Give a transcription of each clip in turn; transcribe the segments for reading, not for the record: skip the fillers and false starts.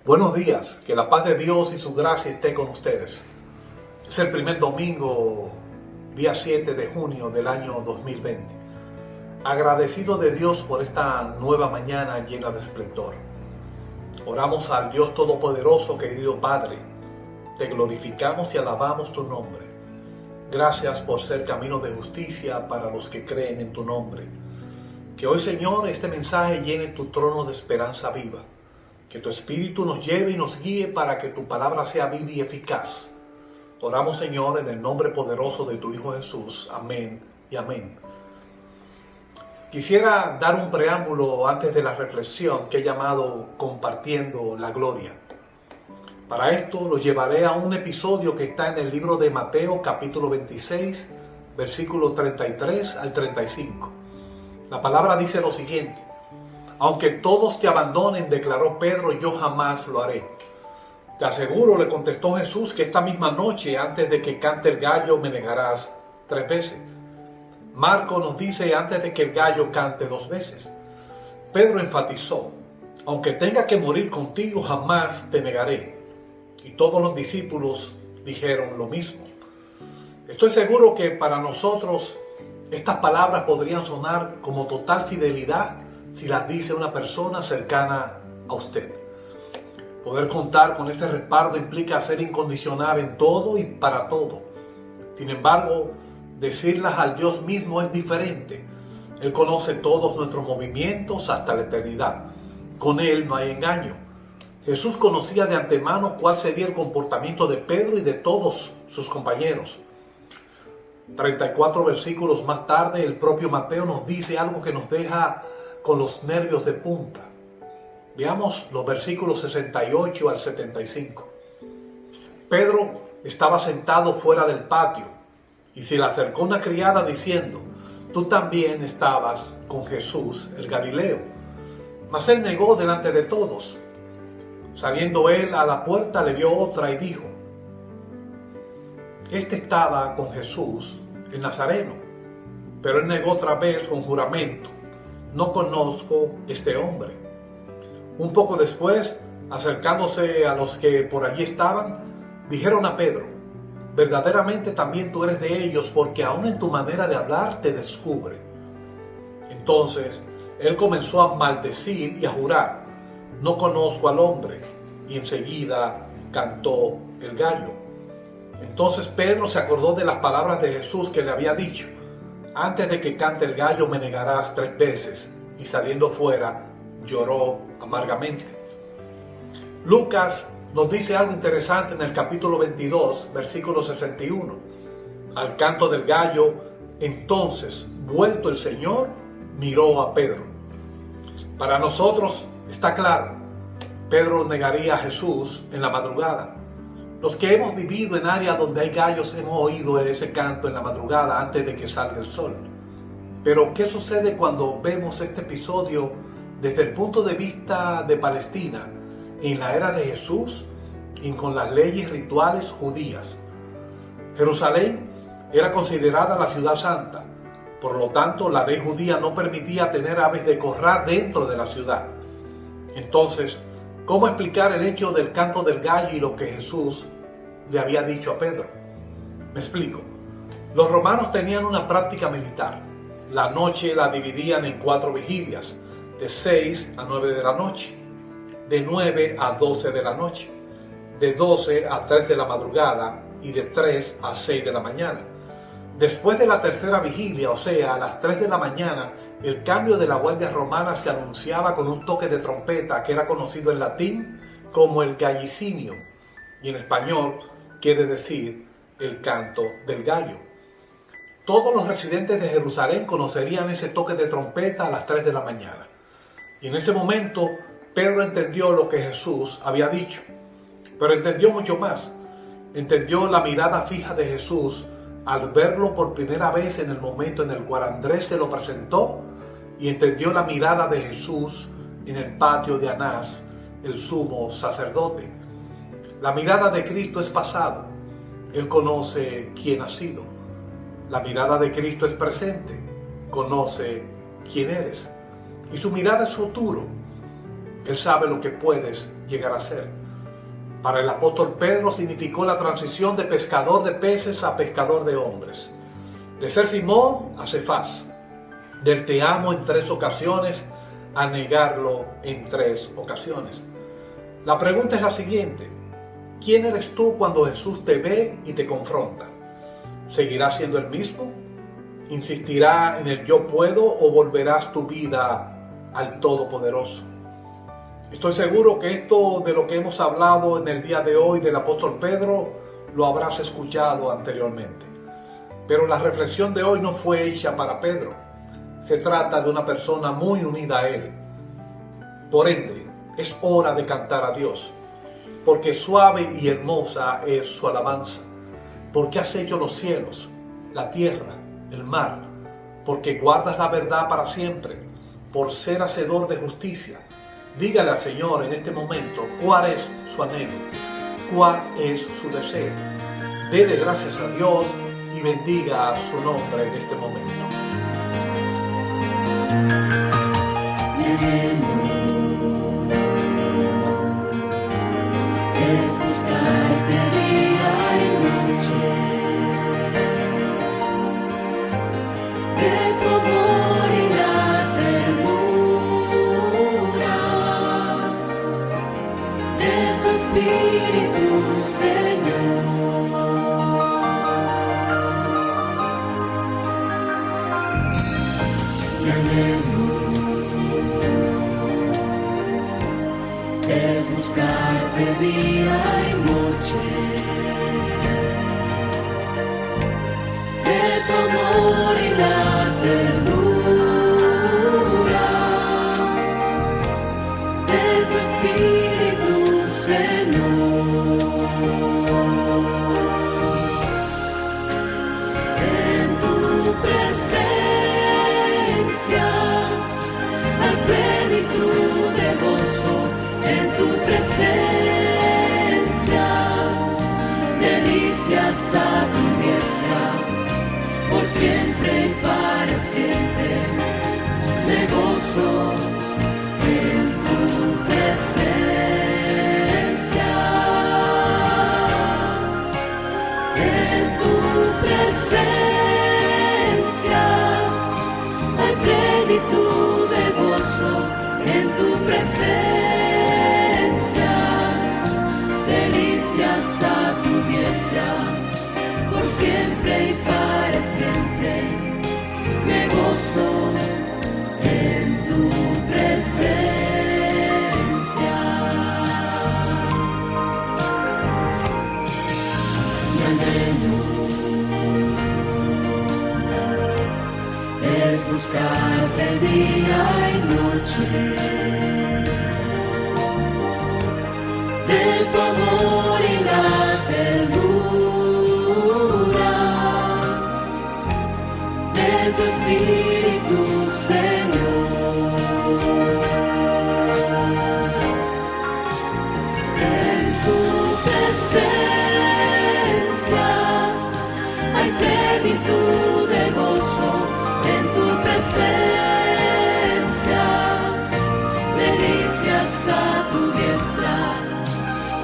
Buenos días, que la paz de Dios y su gracia esté con ustedes. Es el primer domingo, día 7 de junio del año 2020. Agradecido de Dios por esta nueva mañana llena de esplendor. Oramos al Dios Todopoderoso, querido Padre. Te glorificamos y alabamos tu nombre. Gracias por ser camino de justicia para los que creen en tu nombre. Que hoy, Señor, este mensaje llene tu trono de esperanza viva. Que tu Espíritu nos lleve y nos guíe para que tu palabra sea viva y eficaz. Oramos, Señor, en el nombre poderoso de tu Hijo Jesús. Amén y amén. Quisiera dar un preámbulo antes de la reflexión que he llamado Compartiendo la Gloria. Para esto los llevaré a un episodio que está en el libro de Mateo, capítulo 26, versículos 33 al 35. La palabra dice lo siguiente: aunque todos te abandonen, declaró Pedro, yo jamás lo haré. Te aseguro, le contestó Jesús, que esta misma noche, antes de que cante el gallo, me negarás 3 veces. Marco nos dice, antes de que el gallo cante 2 veces. Pedro enfatizó, aunque tenga que morir contigo, jamás te negaré. Y todos los discípulos dijeron lo mismo. Estoy seguro que para nosotros estas palabras podrían sonar como total fidelidad si las dice una persona cercana a usted. Poder contar con este respaldo implica ser incondicional en todo y para todo. Sin embargo, decirlas al Dios mismo es diferente. Él conoce todos nuestros movimientos hasta la eternidad. Con Él no hay engaño. Jesús conocía de antemano cuál sería el comportamiento de Pedro y de todos sus compañeros. 34 versículos más tarde, el propio Mateo nos dice algo que nos deja con los nervios de punta. Veamos los versículos 68 al 75. Pedro estaba sentado fuera del patio y se le acercó una criada diciendo, tú también estabas con Jesús el Galileo. Mas él negó delante de todos. Saliendo él a la puerta, le dio otra y dijo, este estaba con Jesús el Nazareno. Pero él negó otra vez con juramento, no conozco este hombre. Un poco después, acercándose a los que por allí estaban, dijeron a Pedro, verdaderamente también tú eres de ellos, porque aún en tu manera de hablar te descubre. Entonces él comenzó a maldecir y a jurar, no conozco al hombre, y enseguida cantó el gallo. Entonces Pedro se acordó de las palabras de Jesús que le había dicho, antes de que cante el gallo me negarás 3 veces, y saliendo fuera lloró amargamente. Lucas nos dice algo interesante en el capítulo 22, versículo 61. Al canto del gallo, entonces, vuelto el Señor, miró a Pedro. Para nosotros está claro, Pedro negaría a Jesús en la madrugada. Los que hemos vivido en áreas donde hay gallos hemos oído ese canto en la madrugada antes de que salga el sol. Pero ¿qué sucede cuando vemos este episodio desde el punto de vista de Palestina, en la era de Jesús y con las leyes rituales judías? Jerusalén era considerada la ciudad santa. Por lo tanto, la ley judía no permitía tener aves de corral dentro de la ciudad. Entonces, ¿cómo explicar el hecho del canto del gallo y lo que Jesús le había dicho a Pedro? Me explico. Los romanos tenían una práctica militar. La noche la dividían en 4 vigilias, de 6 a 9 de la noche, de 9 a 12 de la noche, de 12 a 3 de la madrugada y de 3 a 6 de la mañana. Después de la tercera vigilia, o sea, a las 3 de la mañana, el cambio de la guardia romana se anunciaba con un toque de trompeta que era conocido en latín como el gallicinio y en español quiere decir el canto del gallo. Todos los residentes de Jerusalén conocerían ese toque de trompeta a las 3 de la mañana. Y en ese momento Pedro entendió lo que Jesús había dicho, pero entendió mucho más. Entendió la mirada fija de Jesús al verlo por primera vez en el momento en el cual Andrés se lo presentó, y entendió la mirada de Jesús en el patio de Anás, el sumo sacerdote. La mirada de Cristo es pasado. Él conoce quién ha sido. La mirada de Cristo es presente. Conoce quién eres. Y su mirada es futuro. Él sabe lo que puedes llegar a ser. Para el apóstol Pedro significó la transición de pescador de peces a pescador de hombres. De ser Simón a Cefás. Del te amo en 3 ocasiones a negarlo en 3 ocasiones. La pregunta es la siguiente: ¿quién eres tú cuando Jesús te ve y te confronta? ¿Seguirás siendo el mismo? ¿Insistirá en el yo puedo o volverás tu vida al Todopoderoso? Estoy seguro que esto de lo que hemos hablado en el día de hoy del apóstol Pedro lo habrás escuchado anteriormente. Pero la reflexión de hoy no fue hecha para Pedro. Se trata de una persona muy unida a él. Por ende, es hora de cantar a Dios, porque suave y hermosa es su alabanza. Porque has hecho los cielos, la tierra, el mar, porque guardas la verdad para siempre, por ser hacedor de justicia. Dígale al Señor en este momento cuál es su anhelo, cuál es su deseo. Dele gracias a Dios y bendiga su nombre en este momento. Es buscarte día y noche, de tu amor y la ternura, de tu espíritu, Señor. Mi anhelo es buscarte día y noche, de tu amor y la ternura, de tu espíritu, Señor. En tu presencia hay plenitud de gozo. En tu presencia, delicias a tu diestra, por siempre y para siempre, me gozo en tu presencia. En tu presencia, hay plenitud de gozo, en tu presencia. Delicias a tu diestra, por siempre y para siempre, me gozo en tu presencia. Mi anhelo es buscarte día y noche, de tu amor y la ternura, de tu espíritu, Señor. En tu presencia hay plenitud de gozo, en tu presencia delicias a tu diestra,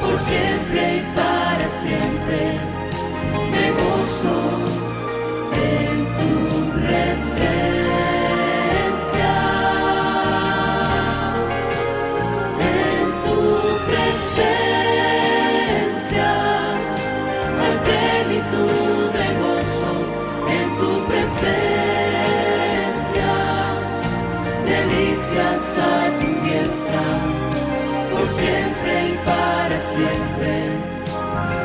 por siempre y para siempre, me gozo en tu presencia. En tu presencia hay plenitud de gozo, en tu presencia delicias a tu diestra, por siempre y para siempre,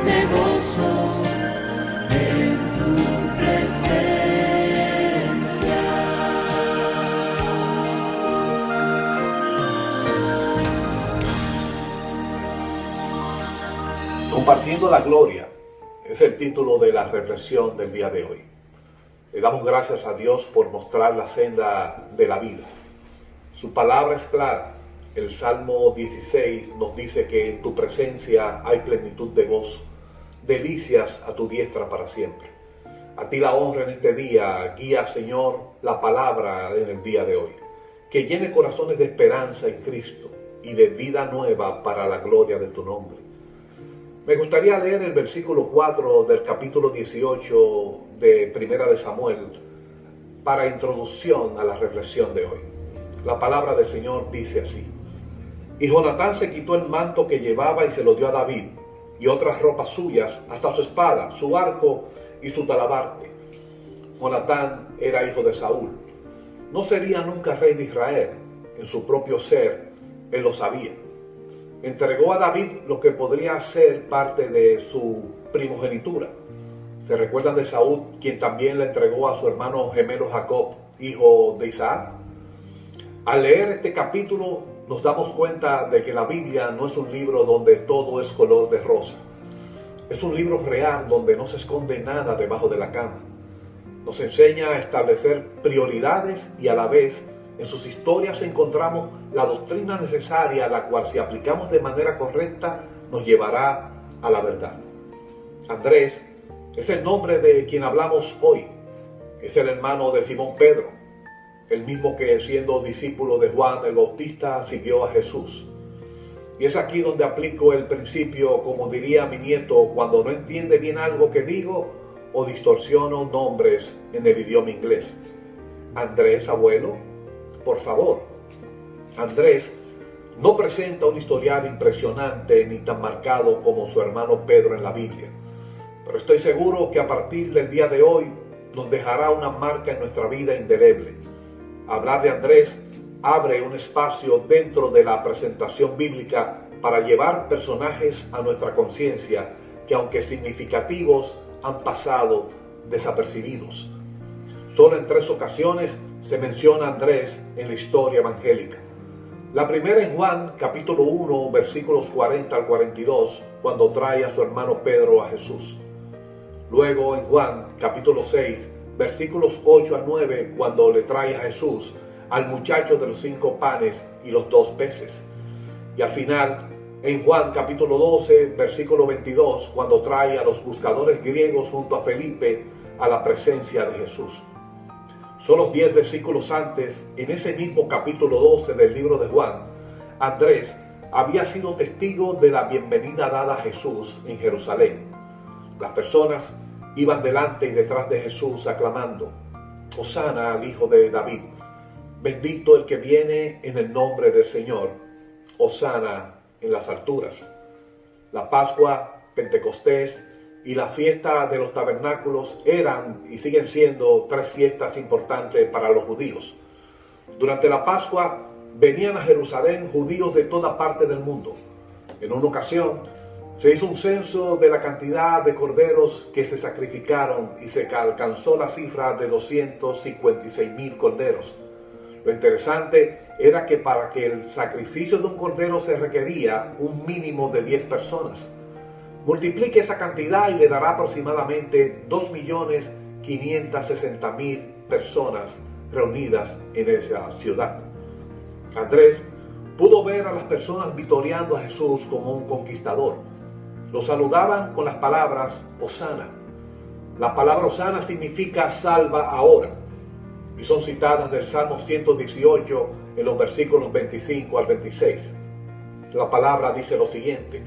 me gozo en tu presencia. Compartiendo la gloria es el título de la reflexión del día de hoy. Le damos gracias a Dios por mostrar la senda de la vida. Su palabra es clara. El Salmo 16 nos dice que en tu presencia hay plenitud de gozo, delicias a tu diestra para siempre. A ti la honra en este día. Guía, Señor, la palabra en el día de hoy. Que llene corazones de esperanza en Cristo, y de vida nueva para la gloria de tu nombre. Me gustaría leer el versículo 4 del capítulo 18 de Primera de Samuel para introducción a la reflexión de hoy. La palabra del Señor dice así: Y Jonatán se quitó el manto que llevaba y se lo dio a David, y otras ropas suyas, hasta su espada, su arco y su talabarte. Jonatán era hijo de Saúl. No sería nunca rey de Israel. En su propio ser, él lo sabía. Entregó a David lo que podría ser parte de su primogenitura. ¿Se recuerdan de Saúl, quien también le entregó a su hermano gemelo Jacob, hijo de Isaac? Al leer este capítulo nos damos cuenta de que la Biblia no es un libro donde todo es color de rosa. Es un libro real donde no se esconde nada debajo de la cama. Nos enseña a establecer prioridades y a la vez en sus historias encontramos la doctrina necesaria, la cual si aplicamos de manera correcta nos llevará a la verdad. Andrés es el nombre de quien hablamos hoy. Es el hermano de Simón Pedro, el mismo que siendo discípulo de Juan el Bautista siguió a Jesús. Y es aquí donde aplico el principio, como diría mi nieto, cuando no entiende bien algo que digo o distorsiono nombres en el idioma inglés. Andrés, abuelo, por favor. Andrés no presenta un historial impresionante ni tan marcado como su hermano Pedro en la Biblia, pero estoy seguro que a partir del día de hoy nos dejará una marca en nuestra vida indeleble. Hablar de Andrés abre un espacio dentro de la presentación bíblica para llevar personajes a nuestra conciencia que, aunque significativos, han pasado desapercibidos. Solo en 3 ocasiones se menciona a Andrés en la historia evangélica. La primera en Juan, capítulo 1, versículos 40 al 42, cuando trae a su hermano Pedro a Jesús. Luego en Juan, capítulo 6, versículos 8 al 9, cuando le trae a Jesús al muchacho de los 5 panes y los 2 peces. Y al final, en Juan capítulo 12, versículo 22, cuando trae a los buscadores griegos junto a Felipe a la presencia de Jesús. Solo 10 versículos antes, en ese mismo capítulo 12 del libro de Juan, Andrés había sido testigo de la bienvenida dada a Jesús en Jerusalén. Las personas iban delante y detrás de Jesús aclamando: Hosana al Hijo de David, bendito el que viene en el nombre del Señor, Hosana en las alturas. La Pascua, Pentecostés y la fiesta de los tabernáculos eran y siguen siendo 3 fiestas importantes para los judíos. Durante la Pascua venían a Jerusalén judíos de toda parte del mundo. En una ocasión se hizo un censo de la cantidad de corderos que se sacrificaron y se alcanzó la cifra de 256,000 corderos. Lo interesante era que para que el sacrificio de un cordero se requería un mínimo de 10 personas. Multiplique esa cantidad y le dará aproximadamente 2.560.000 personas reunidas en esa ciudad. Andrés pudo ver a las personas vitoreando a Jesús como un conquistador. Lo saludaban con las palabras Hosana. La palabra Hosana significa salva ahora, y son citadas del Salmo 118 en los versículos 25 al 26. La palabra dice lo siguiente: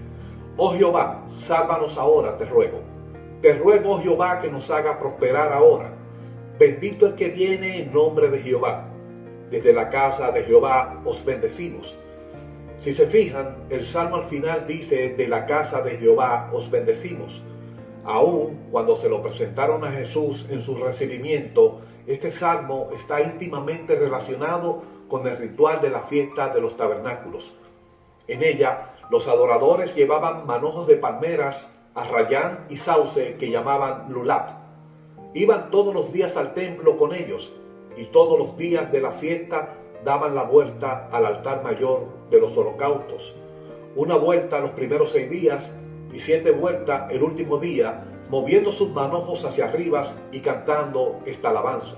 Oh Jehová, sálvanos ahora, te ruego. Te ruego, oh Jehová, que nos haga prosperar ahora. Bendito el que viene en nombre de Jehová. Desde la casa de Jehová os bendecimos. Si se fijan, el Salmo al final dice: de la casa de Jehová os bendecimos. Aún cuando se lo presentaron a Jesús en su recibimiento, este salmo está íntimamente relacionado con el ritual de la fiesta de los tabernáculos. En ella, los adoradores llevaban manojos de palmeras, arrayán y sauce que llamaban lulab. Iban todos los días al templo con ellos, y todos los días de la fiesta daban la vuelta al altar mayor de los holocaustos. Una vuelta los primeros 6 días y 7 vueltas el último día, moviendo sus manojos hacia arriba y cantando esta alabanza.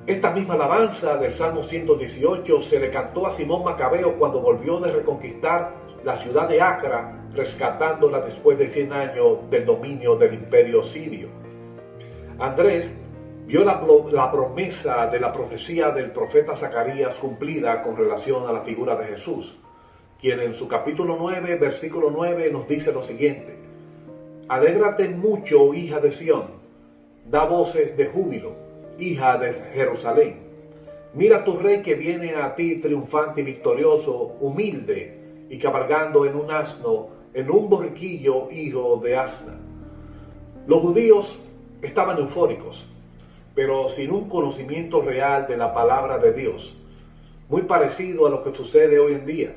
Esta misma alabanza del Salmo 118 se le cantó a Simón Macabeo cuando volvió de reconquistar la ciudad de Acra, rescatándola después de 100 años del dominio del imperio sirio. Andrés vio la promesa de la profecía del profeta Zacarías cumplida con relación a la figura de Jesús. quien en su capítulo 9, versículo 9 nos dice lo siguiente: alégrate mucho, hija de Sión, da voces de júbilo, hija de Jerusalén. Mira tu rey que viene a ti triunfante y victorioso, humilde y cabalgando en un asno, en un borriquillo, hijo de asna. Los judíos estaban eufóricos, pero sin un conocimiento real de la palabra de Dios, muy parecido a lo que sucede hoy en día.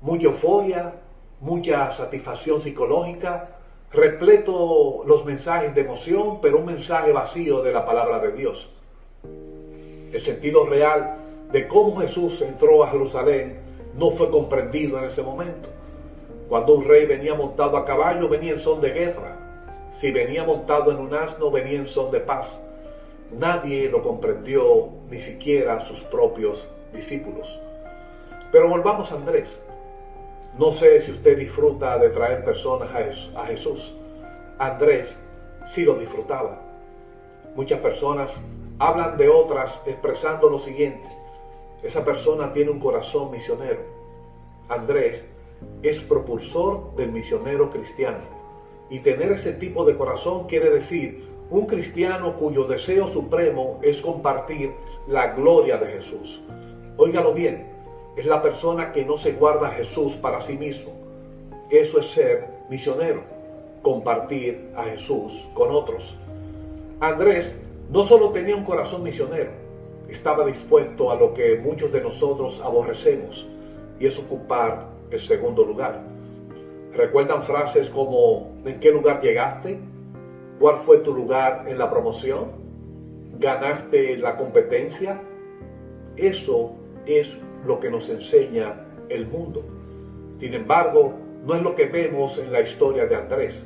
Mucha euforia, mucha satisfacción psicológica, repleto los mensajes de emoción, pero un mensaje vacío de la palabra de Dios. El sentido real de cómo Jesús entró a Jerusalén no fue comprendido en ese momento. Cuando un rey venía montado a caballo, venía en son de guerra. Si venía montado en un asno, venía en son de paz. Nadie lo comprendió, ni siquiera sus propios discípulos. Pero volvamos a Andrés. No sé si usted disfruta de traer personas a Jesús. Andrés sí lo disfrutaba. Muchas personas hablan de otras expresando lo siguiente: esa persona tiene un corazón misionero. Andrés es propulsor del misionero cristiano. Y tener ese tipo de corazón quiere decir un cristiano cuyo deseo supremo es compartir la gloria de Jesús. Óigalo bien, es la persona que no se guarda a Jesús para sí mismo. Eso es ser misionero, compartir a Jesús con otros. Andrés no solo tenía un corazón misionero, estaba dispuesto a lo que muchos de nosotros aborrecemos, y es ocupar el segundo lugar. ¿Recuerdan frases como ¿en qué lugar llegaste? ¿Cuál fue tu lugar en la promoción? ¿Ganaste la competencia? Eso es lo que nos enseña el mundo. Sin embargo, no es lo que vemos en la historia de Andrés.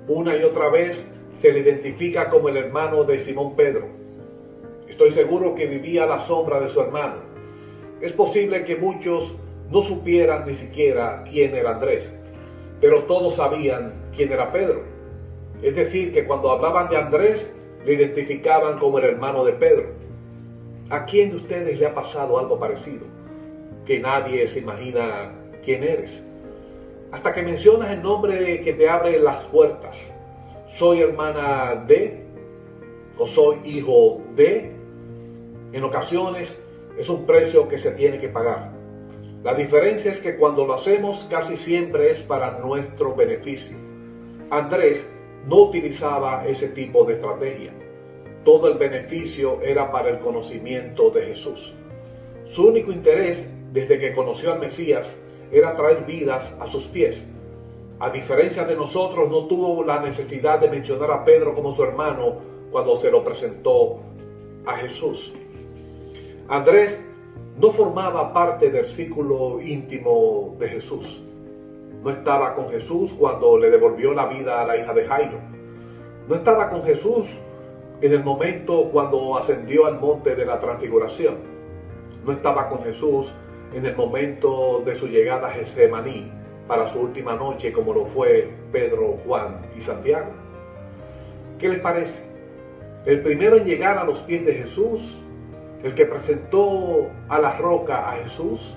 Una y otra vez se le identifica como el hermano de Simón Pedro. Estoy seguro que vivía a la sombra de su hermano. Es posible que muchos no supieran ni siquiera quién era Andrés, pero todos sabían quién era Pedro. Es decir, que cuando hablaban de Andrés, le identificaban como el hermano de Pedro. ¿A quién de ustedes le ha pasado algo parecido? Que nadie se imagina quién eres, hasta que mencionas el nombre que te abre las puertas. Soy hermana de, o soy hijo de. En ocasiones es un precio que se tiene que pagar. La diferencia es que cuando lo hacemos casi siempre es para nuestro beneficio. Andrés no utilizaba ese tipo de estrategia. Todo el beneficio era para el conocimiento de Jesús. Su único interés desde que conoció al Mesías era traer vidas a sus pies. A diferencia de nosotros, no tuvo la necesidad de mencionar a Pedro como su hermano cuando se lo presentó a Jesús. Andrés no formaba parte del círculo íntimo de Jesús. No estaba con Jesús cuando le devolvió la vida a la hija de Jairo. No estaba con Jesús en el momento cuando ascendió al monte de la transfiguración. No estaba con Jesús en el momento de su llegada a Getsemaní para su última noche, como lo fue Pedro, Juan y Santiago. ¿Qué les parece? El primero en llegar a los pies de Jesús, el que presentó a la roca a Jesús,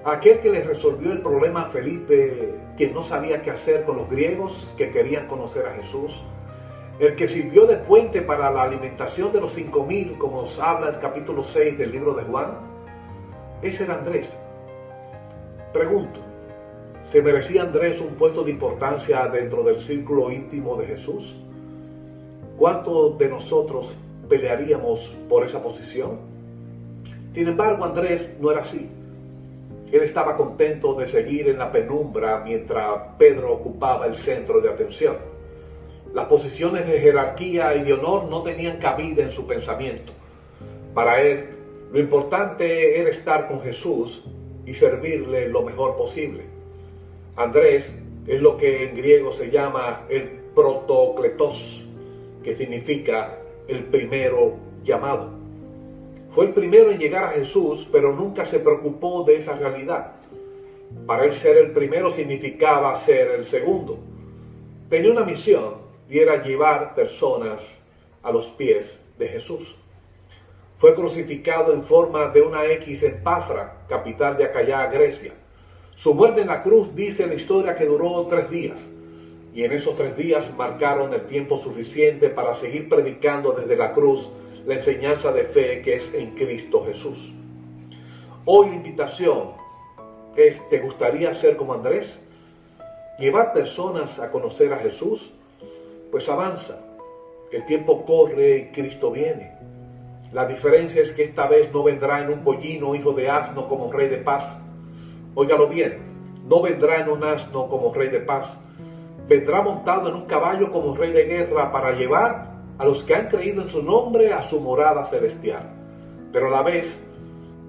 aquel que le resolvió el problema a Felipe, quien no sabía qué hacer con los griegos que querían conocer a Jesús, el que sirvió de puente para la alimentación de los 5,000, como nos habla el capítulo 6 del libro de Juan. Ese era Andrés. Pregunto, ¿se merecía Andrés un puesto de importancia dentro del círculo íntimo de Jesús? ¿Cuántos de nosotros pelearíamos por esa posición? Sin embargo, Andrés no era así. Él estaba contento de seguir en la penumbra mientras Pedro ocupaba el centro de atención. Las posiciones de jerarquía y de honor no tenían cabida en su pensamiento. Para él, lo importante era estar con Jesús y servirle lo mejor posible. Andrés es lo que en griego se llama el protokletos, que significa el primero llamado. Fue el primero en llegar a Jesús, pero nunca se preocupó de esa realidad. Para él ser el primero significaba ser el segundo. Tenía una misión y era llevar personas a los pies de Jesús. Fue crucificado en forma de una X en Pafra, capital de Acaya, Grecia. Su muerte en la cruz dice la historia que duró 3 días. Y en esos 3 días marcaron el tiempo suficiente para seguir predicando desde la cruz la enseñanza de fe que es en Cristo Jesús. Hoy la invitación es: ¿te gustaría ser como Andrés? ¿Llevar personas a conocer a Jesús? Pues avanza. El tiempo corre y Cristo viene. La diferencia es que esta vez no vendrá en un pollino hijo de asno como rey de paz. Óigalo bien, no vendrá en un asno como rey de paz. Vendrá montado en un caballo como rey de guerra para llevar a los que han creído en su nombre a su morada celestial, pero a la vez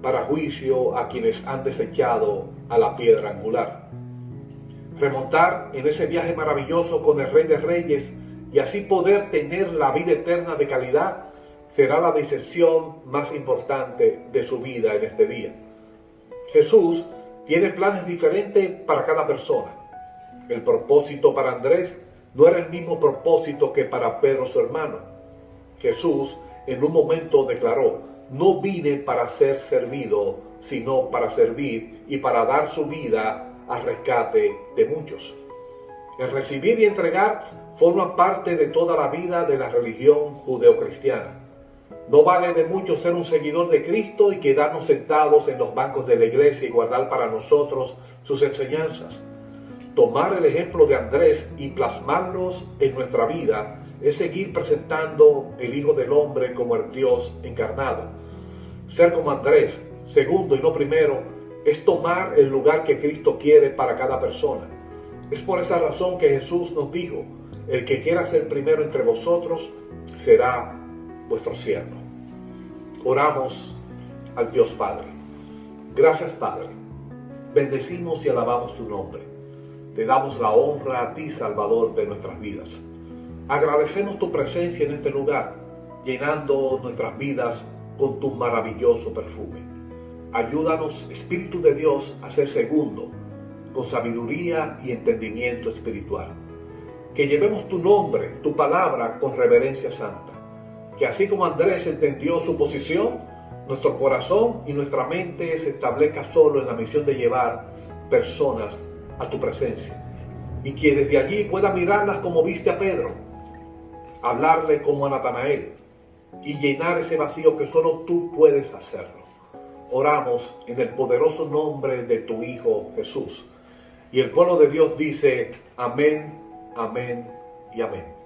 para juicio a quienes han desechado a la piedra angular. Remontar en ese viaje maravilloso con el Rey de Reyes y así poder tener la vida eterna de calidad será la decisión más importante de su vida en este día. Jesús tiene planes diferentes para cada persona. El propósito para Andrés no era el mismo propósito que para Pedro, su hermano. Jesús en un momento declaró: no vine para ser servido, sino para servir y para dar su vida al rescate de muchos. El recibir y entregar forma parte de toda la vida de la religión judeocristiana. No vale de mucho ser un seguidor de Cristo y quedarnos sentados en los bancos de la iglesia y guardar para nosotros sus enseñanzas. Tomar el ejemplo de Andrés y plasmarlos en nuestra vida es seguir presentando el Hijo del Hombre como el Dios encarnado. Ser como Andrés, segundo y no primero, es tomar el lugar que Cristo quiere para cada persona. Es por esa razón que Jesús nos dijo: el que quiera ser primero entre vosotros será vuestro siervo. Oramos al Dios Padre. Gracias, Padre. Bendecimos y alabamos tu nombre. Te damos la honra a ti, Salvador de nuestras vidas. Agradecemos tu presencia en este lugar, llenando nuestras vidas con tu maravilloso perfume. Ayúdanos, Espíritu de Dios, a ser segundo, con sabiduría y entendimiento espiritual. Que llevemos tu nombre, tu palabra, con reverencia santa. Que así como Andrés entendió su posición, nuestro corazón y nuestra mente se establezca solo en la misión de llevar personas a tu presencia. Y que desde allí pueda mirarlas como viste a Pedro, hablarle como a Natanael y llenar ese vacío que solo tú puedes hacerlo. Oramos en el poderoso nombre de tu Hijo Jesús. Y el pueblo de Dios dice: amén, amén y amén.